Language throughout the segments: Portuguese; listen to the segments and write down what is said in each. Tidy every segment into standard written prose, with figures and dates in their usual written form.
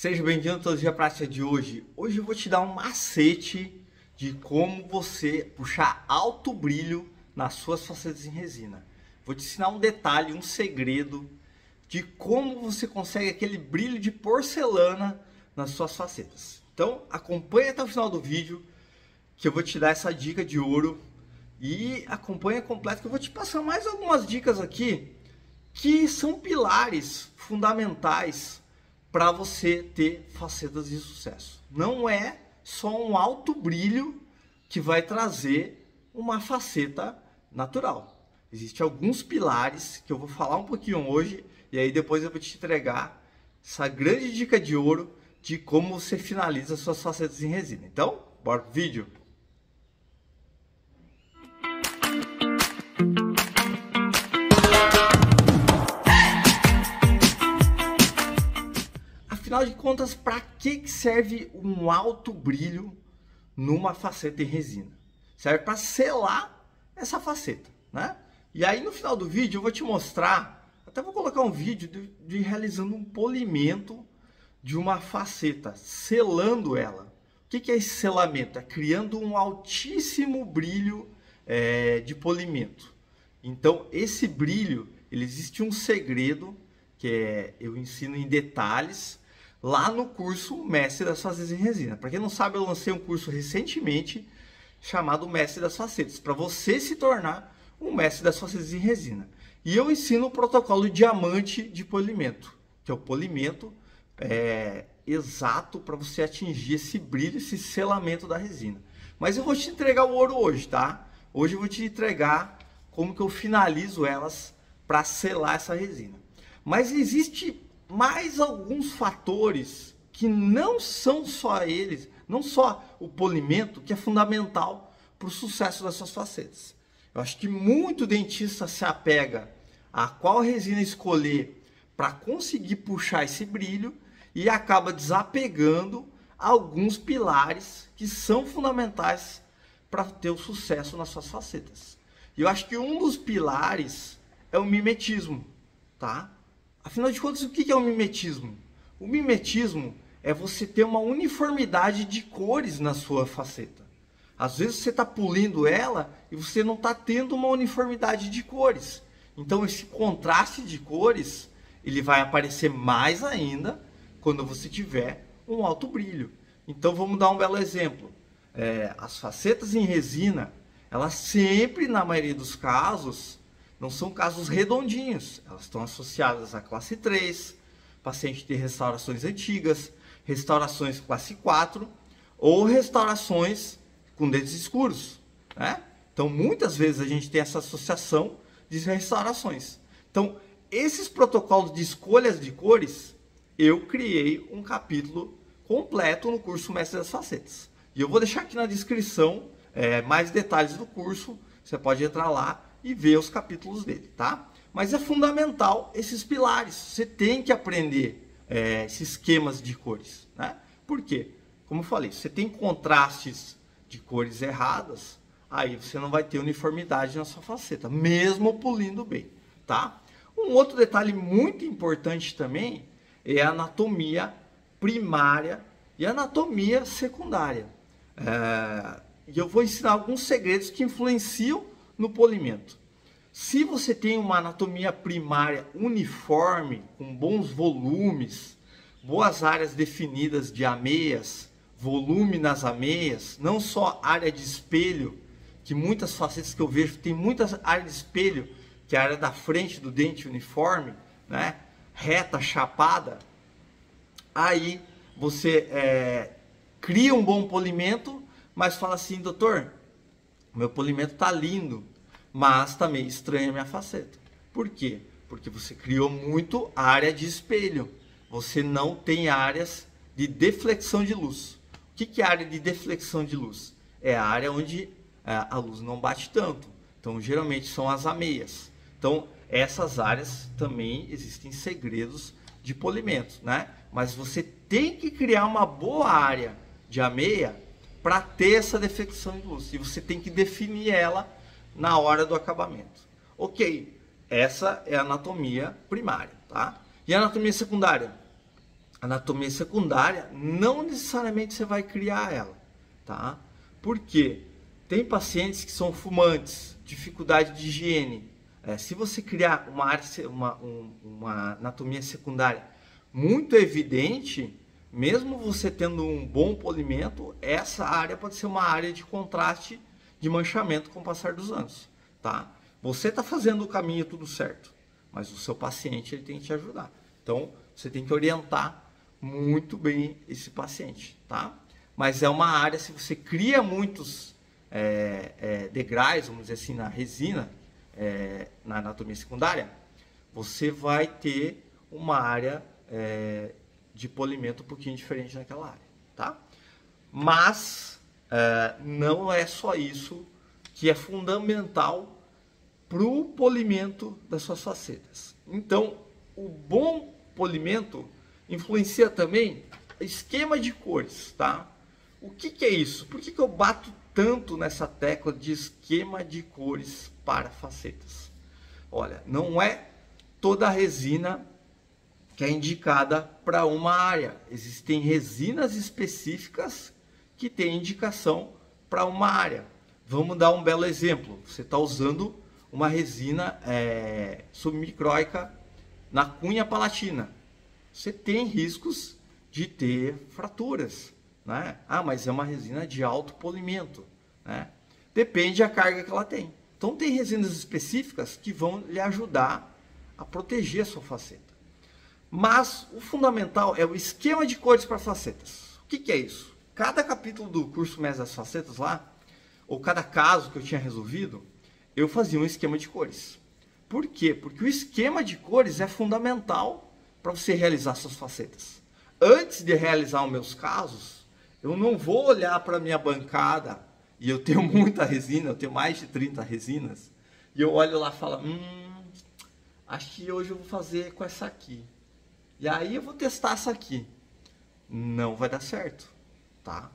Seja bem-vindo a Metodologia Prática de hoje. Hoje eu vou te dar um macete de como você puxar alto brilho nas suas facetas em resina. Vou te ensinar um detalhe, um segredo de como você consegue aquele brilho de porcelana nas suas facetas. Então acompanha até o final do vídeo que eu vou te dar essa dica de ouro e acompanha completo que eu vou te passar mais algumas dicas aqui que são pilares fundamentais para você ter facetas de sucesso. Não é só um alto brilho que vai trazer uma faceta natural. Existem alguns pilares que eu vou falar um pouquinho hoje e aí depois eu vou te entregar essa grande dica de ouro de como você finaliza suas facetas em resina. Então, bora pro vídeo! Afinal de contas, para que serve um alto brilho numa faceta em resina? Serve para selar essa faceta, né? E aí no final do vídeo eu vou te mostrar, até vou colocar um vídeo de realizando um polimento de uma faceta, selando ela. O que é esse selamento? É criando um altíssimo brilho de polimento. Então esse brilho, ele existe um segredo que eu ensino em detalhes lá no curso Mestre das Facetas em Resina. Para quem não sabe, eu lancei um curso recentemente chamado Mestre das Facetas, para você se tornar um Mestre das Facetas em Resina. E eu ensino o protocolo diamante de polimento, que é o polimento exato para você atingir esse brilho, esse selamento da resina. Mas eu vou te entregar o ouro hoje, tá? Hoje eu vou te entregar como que eu finalizo elas para selar essa resina. Mas existe mais alguns fatores que não são só eles, não só o polimento, que é fundamental para o sucesso das suas facetas. Eu acho que muito dentista se apega a qual resina escolher para conseguir puxar esse brilho e acaba desapegando alguns pilares que são fundamentais para ter o sucesso nas suas facetas. E eu acho que um dos pilares é o mimetismo, tá? Afinal de contas, o que é o mimetismo? O mimetismo é você ter uma uniformidade de cores na sua faceta. Às vezes você está polindo ela e você não está tendo uma uniformidade de cores. Então esse contraste de cores, ele vai aparecer mais ainda quando você tiver um alto brilho. Então vamos dar um belo exemplo. As facetas em resina, elas sempre, na maioria dos casos, não são casos redondinhos, elas estão associadas à classe 3, paciente de restaurações antigas, restaurações classe 4 ou restaurações com dentes escuros, né? Então muitas vezes a gente tem essa associação de restaurações. Então esses protocolos de escolhas de cores, eu criei um capítulo completo no curso Mestre das Facetas. E eu vou deixar aqui na descrição mais detalhes do curso, você pode entrar lá e ver os capítulos dele, tá? Mas é fundamental esses pilares, você tem que aprender esses esquemas de cores, né? Por quê? Como eu falei, você tem contrastes de cores erradas, aí você não vai ter uniformidade na sua faceta, mesmo polindo bem, tá? Um outro detalhe muito importante também é a anatomia primária e a anatomia secundária. E eu vou ensinar alguns segredos que influenciam no polimento. Se você tem uma anatomia primária uniforme, com bons volumes, boas áreas definidas de ameias, volume nas ameias, não só área de espelho, que muitas facetas que eu vejo tem muitas áreas de espelho, que é a área da frente do dente uniforme, né? Reta, chapada, aí você cria um bom polimento, mas fala assim, doutor, meu polimento tá lindo, mas tá meio estranha a minha faceta. Por quê? Porque você criou muito área de espelho. Você não tem áreas de deflexão de luz. O que é área de deflexão de luz? É a área onde a luz não bate tanto. Então, geralmente são as ameias. Então, essas áreas também existem segredos de polimento, né? Mas você tem que criar uma boa área de ameia para ter essa deflexão de luz. E você tem que definir ela na hora do acabamento. Ok, essa é a anatomia primária, tá? E a anatomia secundária? anatomia secundária, não necessariamente você vai criar ela, tá? Por quê? Tem pacientes que são fumantes, dificuldade de higiene. Se você criar uma anatomia secundária muito evidente, mesmo você tendo um bom polimento, essa área pode ser uma área de contraste, de manchamento com o passar dos anos, tá? Você está fazendo o caminho tudo certo, mas o seu paciente ele tem que te ajudar. Então, você tem que orientar muito bem esse paciente, tá? Mas é uma área, se você cria muitos degraus, vamos dizer assim, na resina, na anatomia secundária, você vai ter uma área de polimento um pouquinho diferente naquela área, tá? Mas não é só isso que é fundamental para o polimento das suas facetas. Então, o bom polimento influencia também o esquema de cores, tá? O que é isso? Por que eu bato tanto nessa tecla de esquema de cores para facetas? Olha, não é toda a resina que é indicada para uma área. Existem resinas específicas que têm indicação para uma área. Vamos dar um belo exemplo. Você está usando uma resina submicróica na cunha palatina. Você tem riscos de ter fraturas, né? Mas é uma resina de alto polimento, né? Depende da carga que ela tem. Então tem resinas específicas que vão lhe ajudar a proteger a sua faceta. Mas o fundamental é o esquema de cores para facetas. O que é isso? Cada capítulo do curso Mestre das Facetas lá, ou cada caso que eu tinha resolvido, eu fazia um esquema de cores. Por quê? Porque o esquema de cores é fundamental para você realizar suas facetas. Antes de realizar os meus casos, eu não vou olhar para a minha bancada, e eu tenho muita resina, eu tenho mais de 30 resinas, e eu olho lá e falo, acho que hoje eu vou fazer com essa aqui. E aí eu vou testar essa aqui. Não vai dar certo, tá?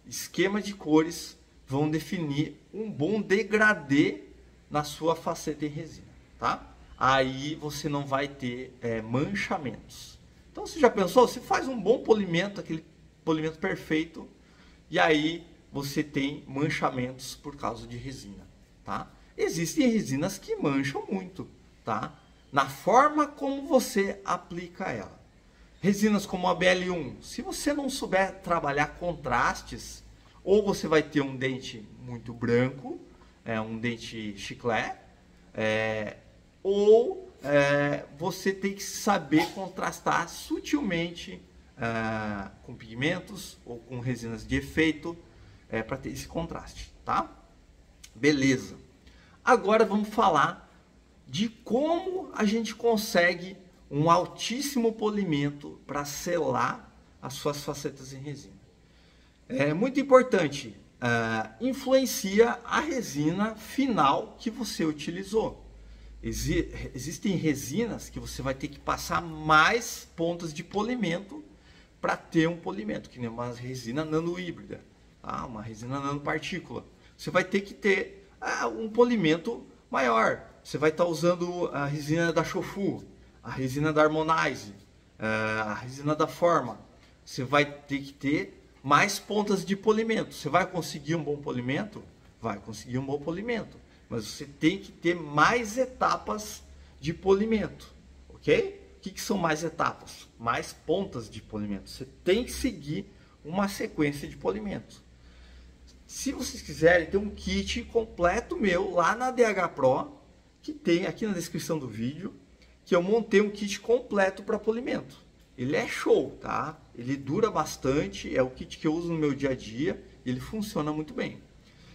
Esquema de cores vão definir um bom degradê na sua faceta em resina, tá? Aí você não vai ter manchamentos. Então você já pensou? Você faz um bom polimento, aquele polimento perfeito, e aí você tem manchamentos por causa de resina, tá? Existem resinas que mancham muito, tá? Na forma como você aplica ela. Resinas como a BL1, se você não souber trabalhar contrastes, ou você vai ter um dente muito branco, um dente chiclete, ou você tem que saber contrastar sutilmente com pigmentos ou com resinas de efeito para ter esse contraste, tá? Beleza. Agora vamos falar de como a gente consegue um altíssimo polimento para selar as suas facetas em resina. É muito importante, influencia a resina final que você utilizou. Existem resinas que você vai ter que passar mais pontas de polimento para ter um polimento, que nem uma resina nanohíbrida, tá? Uma resina nanopartícula. Você vai ter que ter um polimento maior. Você vai estar usando a resina da Shofu, a resina da Harmonize, a resina da Forma. Você vai ter que ter mais pontas de polimento. Você vai conseguir um bom polimento? Vai conseguir um bom polimento. Mas você tem que ter mais etapas de polimento, ok? O que são mais etapas? Mais pontas de polimento. Você tem que seguir uma sequência de polimento. Se vocês quiserem, tem um kit completo meu lá na DH Pro, que tem aqui na descrição do vídeo, que eu montei um kit completo para polimento. Ele é show, tá? Ele dura bastante, é o kit que eu uso no meu dia a dia, ele funciona muito bem.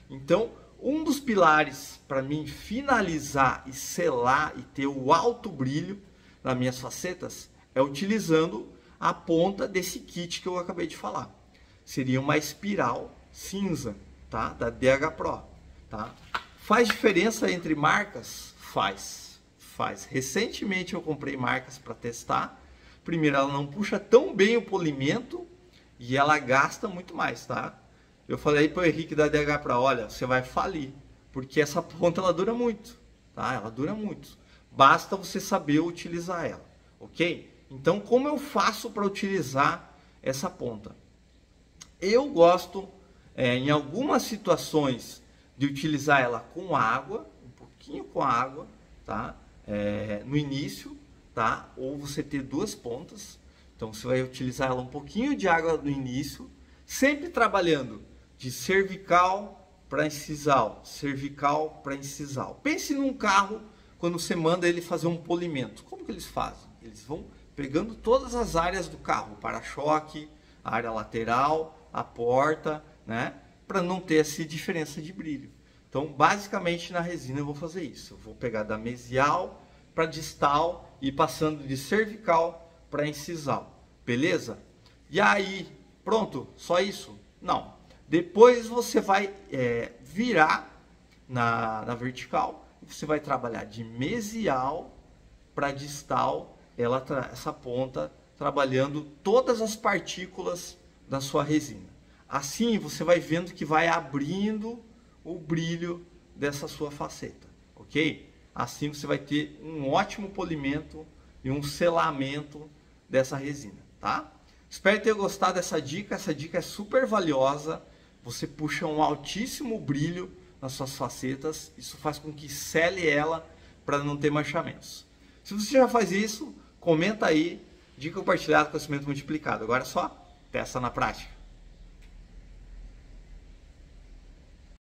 Então, um dos pilares para mim finalizar e selar e ter o alto brilho nas minhas facetas é utilizando a ponta desse kit que eu acabei de falar. Seria uma espiral cinza, tá? Da DH Pro, tá? Faz diferença entre marcas? Faz. Recentemente eu comprei marcas para testar. Primeiro, ela não puxa tão bem o polimento e ela gasta muito mais, tá? Eu falei para o Henrique da DH Pro, olha, você vai falir, porque essa ponta ela dura muito, tá? Ela dura muito. Basta você saber utilizar ela, ok? Então, como eu faço para utilizar essa ponta? Eu gosto, em algumas situações, de utilizar ela com água, um pouquinho com água, tá? No início, tá? Ou você ter duas pontas. Então, você vai utilizar ela um pouquinho de água no início, sempre trabalhando de cervical para incisal, cervical para incisal. Pense num carro, quando você manda ele fazer um polimento. Como que eles fazem? Eles vão pegando todas as áreas do carro, o para-choque, a área lateral, a porta, né? Para não ter essa diferença de brilho. Então, basicamente, na resina eu vou fazer isso. Eu vou pegar da mesial para distal e passando de cervical para incisal. Beleza? E aí, pronto? Só isso? Não. Depois você vai virar na vertical. Você vai trabalhar de mesial para distal, essa ponta, trabalhando todas as partículas da sua resina. Assim você vai vendo que vai abrindo o brilho dessa sua faceta, ok? Assim você vai ter um ótimo polimento e um selamento dessa resina, tá? Espero ter gostado dessa dica. Essa dica é super valiosa. Você puxa um altíssimo brilho nas suas facetas. Isso faz com que sele ela para não ter manchamentos. Se você já faz isso, comenta aí. Dica compartilhada, conhecimento multiplicado. Agora é só testa na prática.